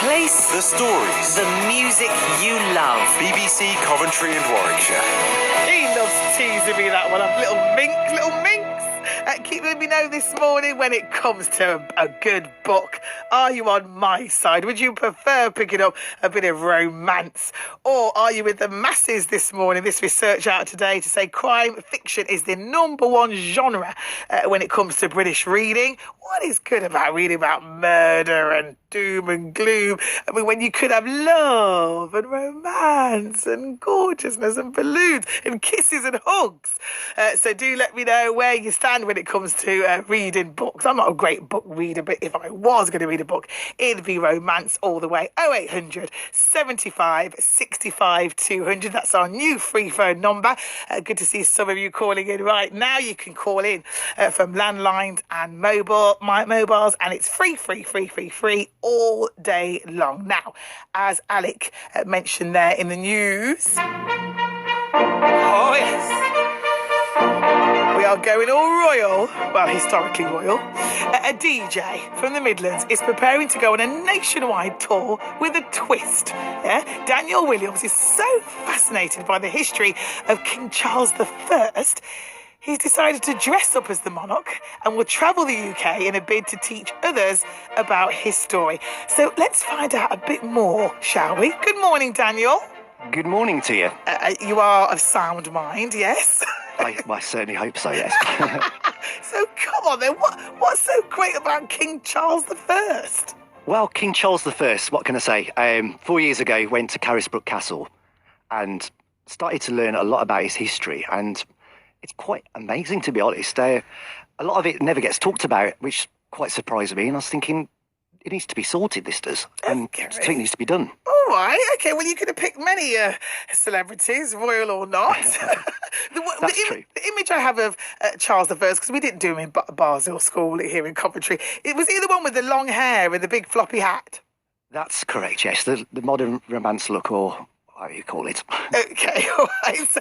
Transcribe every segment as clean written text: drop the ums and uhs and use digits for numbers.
place, the stories, the music you love. BBC Coventry and Warwickshire. He loves teasing me, that one. Little minx. Keep letting me know this morning when it comes to a good book. Are you on my side? Would you prefer picking up a bit of romance? Or are you with the masses this morning? This research out today to say crime fiction is the number one genre when it comes to British reading. What is good about reading about murder and doom and gloom? I mean, when you could have love and romance and gorgeousness and balloons and kisses and hugs. So do let me know where you stand when it comes to reading books. I'm not a great book reader, but if I was going to read a book, it'd be romance all the way. 0800 75 65 200. That's our new free phone number. Good to see some of you calling in right now. You can call in from landlines and mobiles, and it's free all day long. Now, as Alec mentioned there in the news, oh yes, we are going all royal, well, historically royal. A DJ from the Midlands is preparing to go on a nationwide tour with a twist. Yeah, Daniel Williams is so fascinated by the history of King Charles I. He's decided to dress up as the monarch and will travel the UK in a bid to teach others about his story. So let's find out a bit more, shall we? Good morning, Daniel. Good morning to you. You are of sound mind, yes? I certainly hope so, yes. So come on then, what's so great about King Charles I? Well, King Charles I, what can I say? 4 years ago, went to Carisbrooke Castle and started to learn a lot about his history, and it's quite amazing, to be honest. A lot of it never gets talked about, which quite surprised me, and I was thinking, it needs to be sorted, this does, and something needs to be done. All right, okay, well, you could have picked many celebrities, royal or not. That's true. The image I have of Charles I, because we didn't do him in Basel School here in Coventry, it was the one with the long hair and the big floppy hat. That's correct, yes, the modern romance look, or how you call it. Okay, all right, so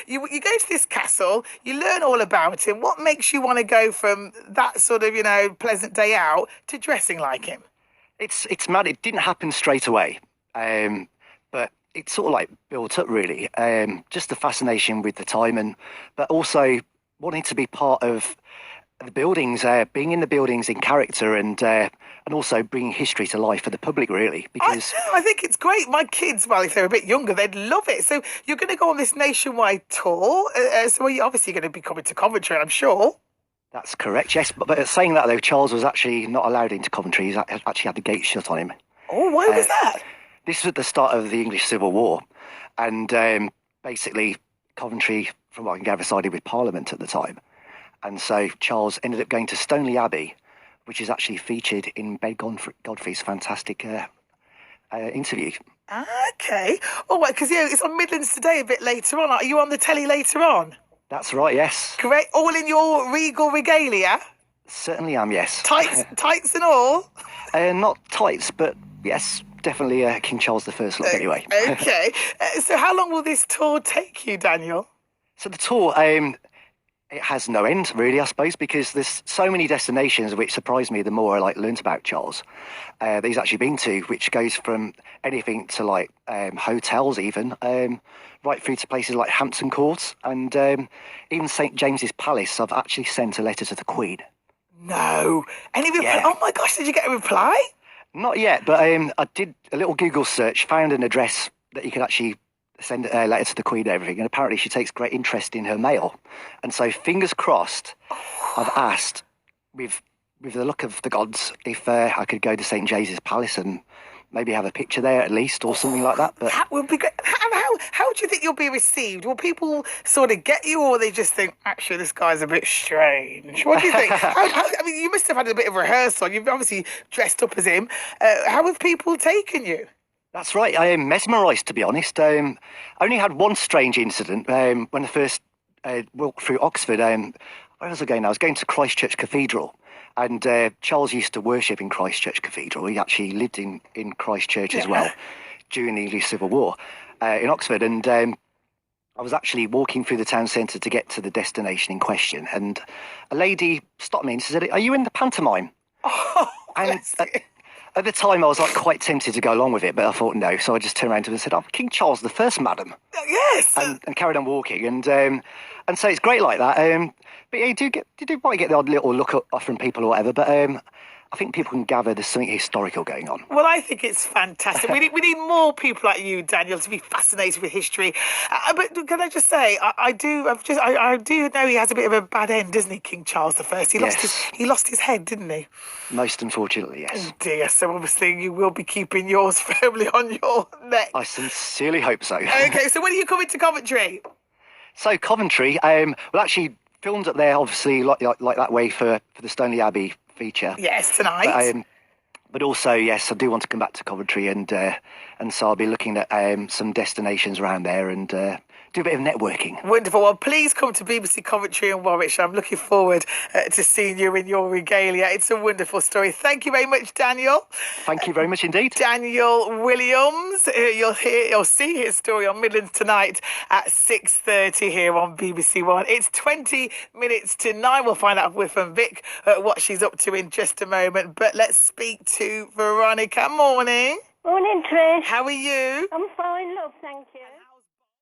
you go to this castle, you learn all about him. What makes you want to go from that sort of, pleasant day out to dressing like him? It's mad. It didn't happen straight away, but it's sort of like built up, really. Just the fascination with the time, but also wanting to be part of the buildings, being in the buildings in character, and also bringing history to life for the public, really. Because I think it's great. My kids, well, if they're a bit younger, they'd love it. So you're going to go on this nationwide tour. So you're obviously going to be coming to Coventry, I'm sure. That's correct, yes. But saying that, though, Charles was actually not allowed into Coventry. He actually had the gate shut on him. Oh, why was that? This was at the start of the English Civil War. And basically, Coventry, from what I can gather, sided with Parliament at the time. And so Charles ended up going to Stoneleigh Abbey, which is actually featured in Ben Godfrey's fantastic interview. Okay. Oh, right, because it's on Midlands Today a bit later on. Are you on the telly later on? That's right, yes. Great. All in your regal regalia? Certainly am, yes. Tights and all? Not tights, but yes, definitely King Charles I look anyway. Okay. So how long will this tour take you, Daniel? So the tour, it has no end, really, I suppose, because there's so many destinations which surprised me the more I learnt about Charles that he's actually been to, which goes from anything to hotels even, right through to places like Hampton Court, and even St James's Palace. I've actually sent a letter to the Queen. No. Yeah. Oh my gosh, did you get a reply? Not yet, but I did a little Google search, found an address that you could actually send a letter to the Queen and everything, and apparently she takes great interest in her mail. And so, fingers crossed, I've asked, with the luck of the gods, if I could go to St James's Palace and maybe have a picture there at least, or something like that. But that would be great. How do you think you'll be received? Will people sort of get you, or they just think, actually, this guy's a bit strange? What do you think? I mean, you must have had a bit of rehearsal. You've obviously dressed up as him. How have people taken you? That's right. I am mesmerised, to be honest. I only had one strange incident when I first walked through Oxford. Where was I going? I was going to Christchurch Cathedral, and Charles used to worship in Christchurch Cathedral. He actually lived in Christchurch as well during the English Civil War in Oxford. And I was actually walking through the town centre to get to the destination in question, and a lady stopped me and said, "Are you in the pantomime?" Oh, and At the time, I was like quite tempted to go along with it, but I thought no. So I just turned around to him and said, "I'm King Charles the First, madam," Yes. and carried on walking. And so it's great like that. But yeah, you might get the odd little look up from people or whatever. But I think people can gather there's something historical going on. Well, I think it's fantastic. We need more people like you, Daniel, to be fascinated with history. But can I just say, I do know he has a bit of a bad end, doesn't he, King Charles I? He lost his head, didn't he? Most unfortunately, yes. Oh dear. So obviously you will be keeping yours firmly on your neck. I sincerely hope so. Okay. So when are you coming to Coventry? So Coventry, well, actually filmed up there, obviously, like that way for the Stoneleigh Abbey feature. Yes, tonight. But also, yes, I do want to come back to Coventry, and so I'll be looking at some destinations around there and do a bit of networking. Wonderful. Well, please come to BBC Coventry and Warwickshire. I'm looking forward to seeing you in your regalia. It's a wonderful story. Thank you very much, Daniel. Thank you very much indeed. Daniel Williams. You'll see his story on Midlands Tonight at 6:30 here on BBC One. It's 20 minutes to 9. We'll find out from Vic what she's up to in just a moment. But let's speak to Veronica. Morning. Morning, Trish. How are you? I'm fine, love, thank you.